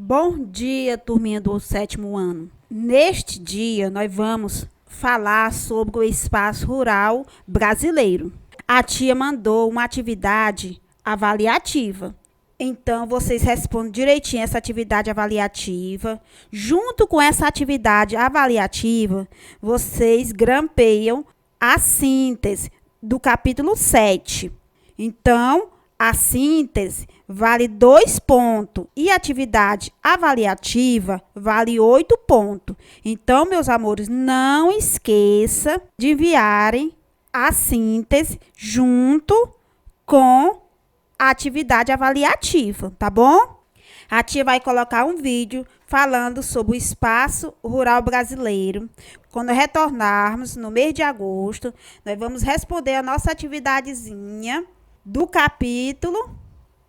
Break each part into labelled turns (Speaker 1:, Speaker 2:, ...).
Speaker 1: Bom dia, turminha do sétimo ano. Neste dia, nós vamos falar sobre o espaço rural brasileiro. A tia mandou uma atividade avaliativa. Então, vocês respondem direitinho essa atividade avaliativa. Junto com essa atividade avaliativa, vocês grampeiam a síntese do capítulo 7. Então, a síntese vale 2 pontos e a atividade avaliativa vale 8 pontos. Então, meus amores, não esqueça de enviarem a síntese junto com a atividade avaliativa, tá bom? A tia vai colocar um vídeo falando sobre o espaço rural brasileiro. Quando retornarmos no mês de agosto, nós vamos responder a nossa atividadezinha do capítulo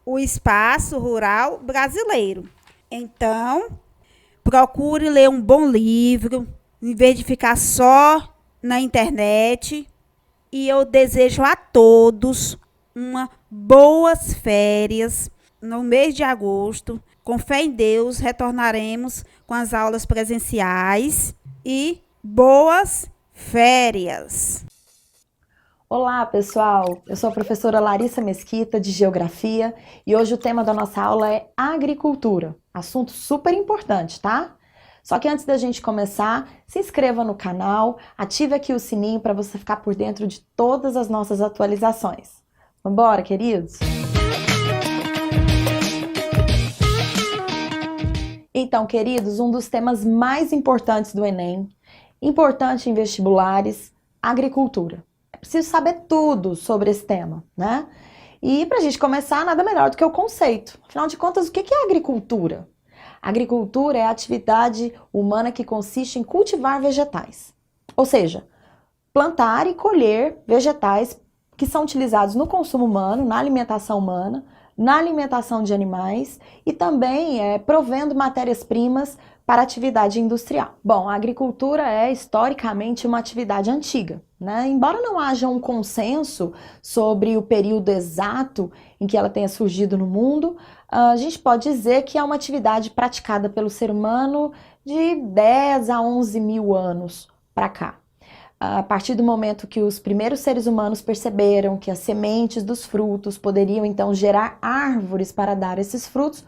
Speaker 1: O Espaço Rural Brasileiro. Então, procure ler um bom livro, em vez de ficar só na internet. E eu desejo a todos uma boas férias no mês de agosto. Com fé em Deus, retornaremos com as aulas presenciais e boas férias!
Speaker 2: Olá, pessoal! Eu sou a professora Larissa Mesquita, de Geografia, e hoje o tema da nossa aula é agricultura. Assunto super importante, tá? Só que antes da gente começar, se inscreva no canal, ative aqui o sininho para você ficar por dentro de todas as nossas atualizações. Vambora, queridos? Então, queridos, um dos temas mais importantes do Enem, importante em vestibulares, agricultura. Preciso saber tudo sobre esse tema, né? E para a gente começar, nada melhor do que o conceito. Afinal de contas, o que é agricultura? Agricultura é a atividade humana que consiste em cultivar vegetais. Ou seja, plantar e colher vegetais que são utilizados no consumo humano, na alimentação humana, na alimentação de animais e também provendo matérias-primas para atividade industrial. Bom, a agricultura é historicamente uma atividade antiga, né? Embora não haja um consenso sobre o período exato em que ela tenha surgido no mundo, a gente pode dizer que é uma atividade praticada pelo ser humano de 10 a 11 mil anos para cá. A partir do momento que os primeiros seres humanos perceberam que as sementes dos frutos poderiam então gerar árvores para dar esses frutos,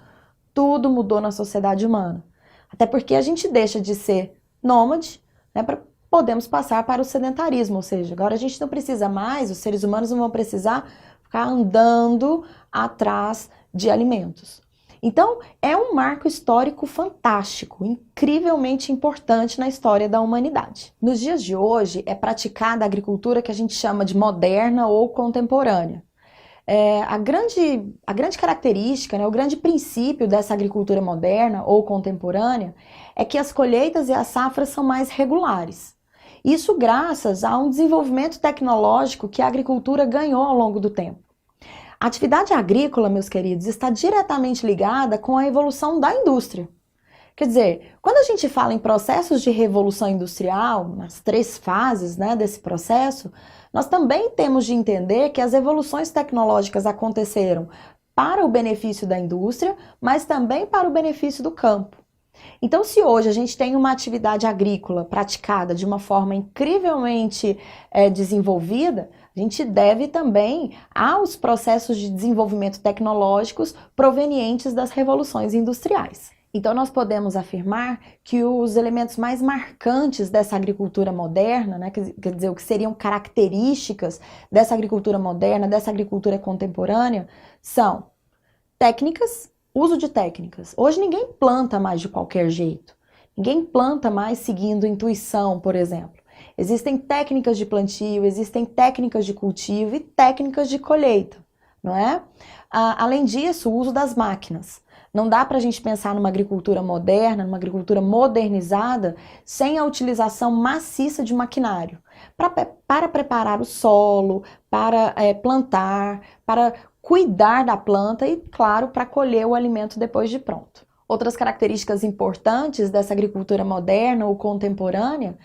Speaker 2: tudo mudou na sociedade humana. Até porque a gente deixa de ser nômade, né, podemos passar para o sedentarismo, ou seja, agora a gente não precisa mais, os seres humanos não vão precisar ficar andando atrás de alimentos. Então, é um marco histórico fantástico, incrivelmente importante na história da humanidade. Nos dias de hoje, é praticada a agricultura que a gente chama de moderna ou contemporânea. A grande característica, né, o grande princípio dessa agricultura moderna ou contemporânea é que as colheitas e as safras são mais regulares. Isso graças a um desenvolvimento tecnológico que a agricultura ganhou ao longo do tempo. A atividade agrícola, meus queridos, está diretamente ligada com a evolução da indústria. Quer dizer, quando a gente fala em processos de revolução industrial, nas 3 fases, né, desse processo, nós também temos de entender que as evoluções tecnológicas aconteceram para o benefício da indústria, mas também para o benefício do campo. Então, se hoje a gente tem uma atividade agrícola praticada de uma forma incrivelmente desenvolvida, a gente deve também aos processos de desenvolvimento tecnológicos provenientes das revoluções industriais. Então, nós podemos afirmar que os elementos mais marcantes dessa agricultura moderna, né, quer dizer, o que seriam características dessa agricultura moderna, dessa agricultura contemporânea, são técnicas, uso de técnicas. Hoje ninguém planta mais de qualquer jeito. Ninguém planta mais seguindo intuição, por exemplo. Existem técnicas de plantio, existem técnicas de cultivo e técnicas de colheita, não é? Além disso, o uso das máquinas. Não dá para a gente pensar numa agricultura moderna, numa agricultura modernizada, sem a utilização maciça de maquinário. Para preparar o solo, para plantar, para cuidar da planta e, claro, para colher o alimento depois de pronto. Outras características importantes dessa agricultura moderna ou contemporânea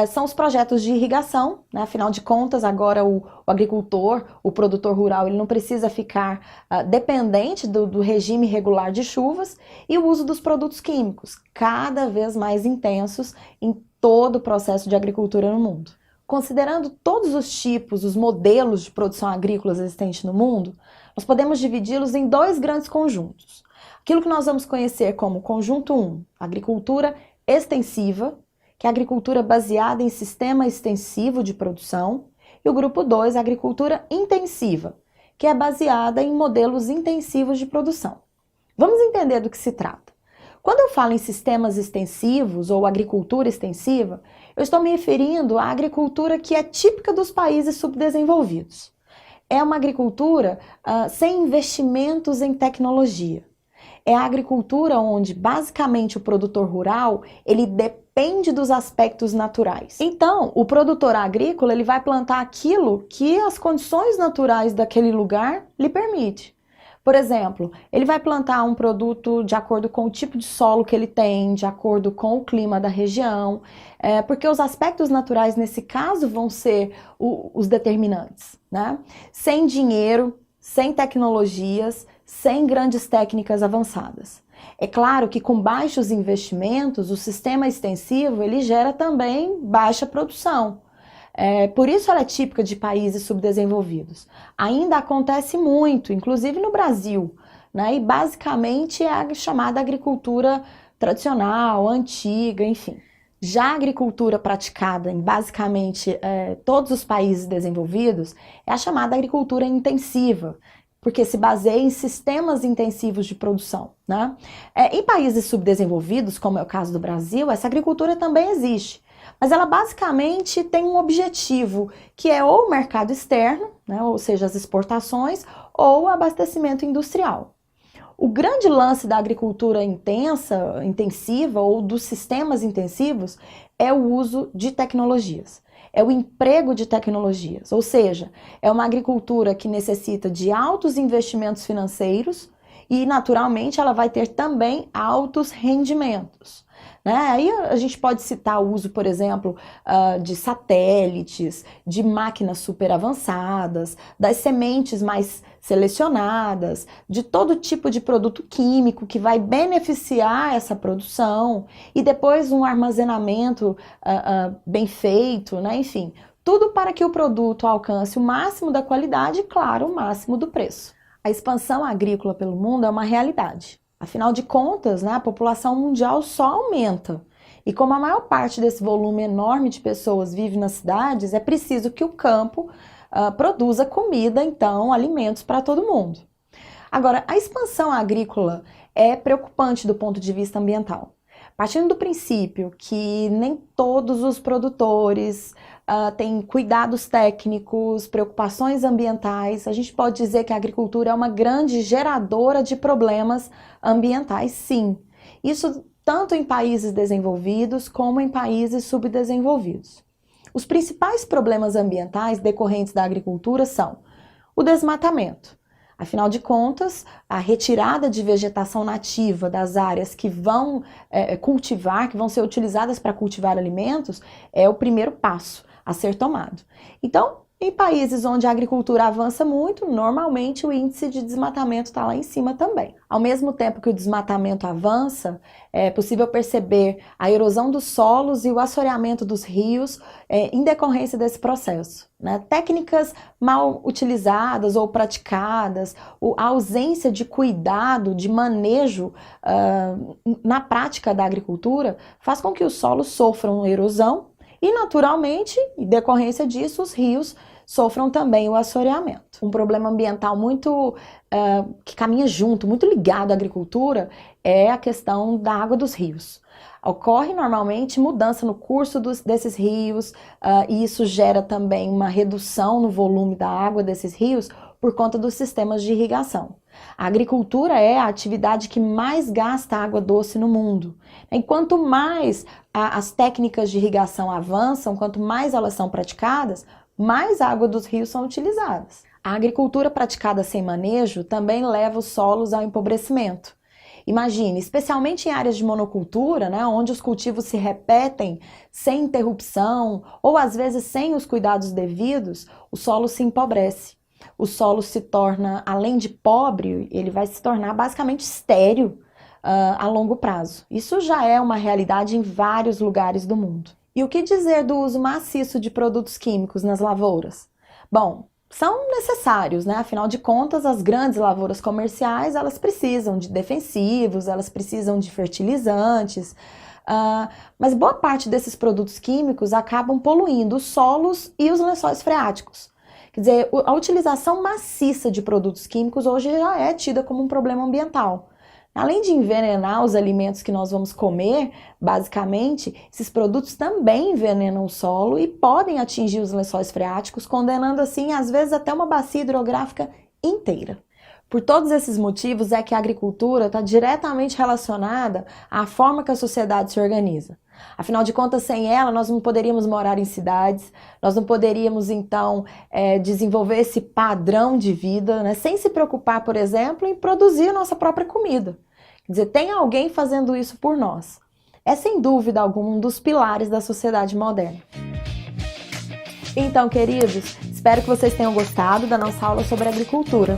Speaker 2: são os projetos de irrigação, né? Afinal de contas, agora o agricultor, o produtor rural, ele não precisa ficar dependente do regime regular de chuvas, e o uso dos produtos químicos, cada vez mais intensos em todo o processo de agricultura no mundo. Considerando todos os tipos, os modelos de produção agrícola existentes no mundo, nós podemos dividi-los em dois grandes conjuntos. Aquilo que nós vamos conhecer como conjunto 1, agricultura extensiva, que é a agricultura baseada em sistema extensivo de produção, e o grupo 2, agricultura intensiva, que é baseada em modelos intensivos de produção. Vamos entender do que se trata. Quando eu falo em sistemas extensivos ou agricultura extensiva, eu estou me referindo à agricultura que é típica dos países subdesenvolvidos. É uma agricultura sem investimentos em tecnologia. É a agricultura onde, basicamente, o produtor rural, ele depende dos aspectos naturais. Então, o produtor agrícola, ele vai plantar aquilo que as condições naturais daquele lugar lhe permitem. Por exemplo, ele vai plantar um produto de acordo com o tipo de solo que ele tem, de acordo com o clima da região, porque os aspectos naturais, nesse caso, vão ser os determinantes, né? Sem dinheiro, sem tecnologias, sem grandes técnicas avançadas. É claro que com baixos investimentos, o sistema extensivo ele gera também baixa produção. Por isso ela é típica de países subdesenvolvidos. Ainda acontece muito, inclusive no Brasil, né? E basicamente é a chamada agricultura tradicional, antiga, enfim. Já a agricultura praticada em basicamente todos os países desenvolvidos é a chamada agricultura intensiva, porque se baseia em sistemas intensivos de produção, né? Em países subdesenvolvidos, como é o caso do Brasil, essa agricultura também existe, mas ela basicamente tem um objetivo, que é ou o mercado externo, né, ou seja, as exportações, ou o abastecimento industrial. O grande lance da agricultura intensiva ou dos sistemas intensivos é o uso de tecnologias. É o emprego de tecnologias, ou seja, é uma agricultura que necessita de altos investimentos financeiros e, naturalmente, ela vai ter também altos rendimentos, né? Aí a gente pode citar o uso, por exemplo, de satélites, de máquinas super avançadas, das sementes mais selecionadas, de todo tipo de produto químico que vai beneficiar essa produção e depois um armazenamento bem feito, né? Enfim, tudo para que o produto alcance o máximo da qualidade e, claro, o máximo do preço. A expansão agrícola pelo mundo é uma realidade. Afinal de contas, né, a população mundial só aumenta. E como a maior parte desse volume enorme de pessoas vive nas cidades, é preciso que o campo produza comida, então, alimentos para todo mundo. Agora, a expansão agrícola é preocupante do ponto de vista ambiental. Partindo do princípio que nem todos os produtores têm cuidados técnicos, preocupações ambientais, a gente pode dizer que a agricultura é uma grande geradora de problemas ambientais, sim. Isso tanto em países desenvolvidos como em países subdesenvolvidos. Os principais problemas ambientais decorrentes da agricultura são o desmatamento. Afinal de contas, a retirada de vegetação nativa das áreas que vão cultivar, que vão ser utilizadas para cultivar alimentos, é o primeiro passo a ser tomado. Então, em países onde a agricultura avança muito, normalmente o índice de desmatamento está lá em cima também. Ao mesmo tempo que o desmatamento avança, é possível perceber a erosão dos solos e o assoreamento dos rios em decorrência desse processo, né? Técnicas mal utilizadas ou praticadas, a ausência de cuidado, de manejo na prática da agricultura, faz com que os solos sofram erosão e, naturalmente, em decorrência disso, os rios sofram também o assoreamento. Um problema ambiental que caminha junto, muito ligado à agricultura, é a questão da água dos rios. Ocorre normalmente mudança no curso desses rios, e isso gera também uma redução no volume da água desses rios por conta dos sistemas de irrigação. A agricultura é a atividade que mais gasta água doce no mundo. E quanto mais as técnicas de irrigação avançam, quanto mais elas são praticadas, mais água dos rios são utilizadas. A agricultura praticada sem manejo também leva os solos ao empobrecimento. Imagine, especialmente em áreas de monocultura, né, onde os cultivos se repetem sem interrupção ou às vezes sem os cuidados devidos, o solo se empobrece. O solo se torna, além de pobre, ele vai se tornar basicamente estéril a longo prazo. Isso já é uma realidade em vários lugares do mundo. E o que dizer do uso maciço de produtos químicos nas lavouras? Bom, são necessários, né? Afinal de contas, as grandes lavouras comerciais, elas precisam de defensivos, elas precisam de fertilizantes, mas boa parte desses produtos químicos acabam poluindo os solos e os lençóis freáticos. Quer dizer, a utilização maciça de produtos químicos hoje já é tida como um problema ambiental. Além de envenenar os alimentos que nós vamos comer, basicamente, esses produtos também envenenam o solo e podem atingir os lençóis freáticos, condenando assim, às vezes, até uma bacia hidrográfica inteira. Por todos esses motivos é que a agricultura está diretamente relacionada à forma que a sociedade se organiza. Afinal de contas, sem ela, nós não poderíamos morar em cidades, nós não poderíamos, então, desenvolver esse padrão de vida, né, sem se preocupar, por exemplo, em produzir a nossa própria comida. Quer dizer, tem alguém fazendo isso por nós. É, sem dúvida alguma, um dos pilares da sociedade moderna. Então, queridos, espero que vocês tenham gostado da nossa aula sobre agricultura.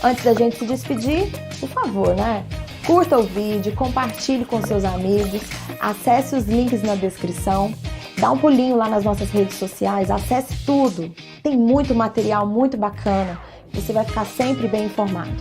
Speaker 2: Antes da gente se despedir, por favor, né? Curta o vídeo, compartilhe com seus amigos, acesse os links na descrição, dá um pulinho lá nas nossas redes sociais, acesse tudo. Tem muito material muito bacana, você vai ficar sempre bem informado.